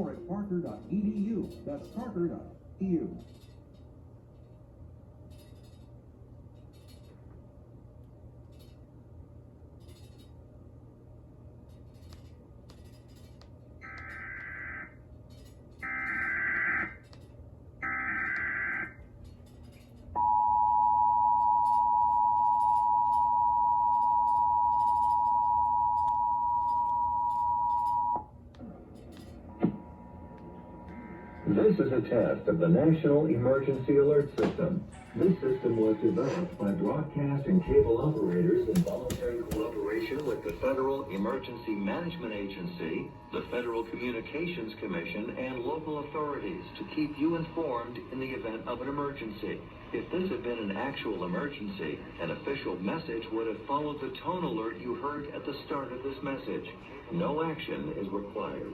more at parker.edu. That's parker.edu. This is a test of the National Emergency Alert System. This system was developed by broadcast and cable operators in voluntary cooperation with the Federal Emergency Management Agency, the Federal Communications Commission, and local authorities to keep you informed in the event of an emergency. If this had been an actual emergency, an official message would have followed the tone alert you heard at the start of this message. No action is required.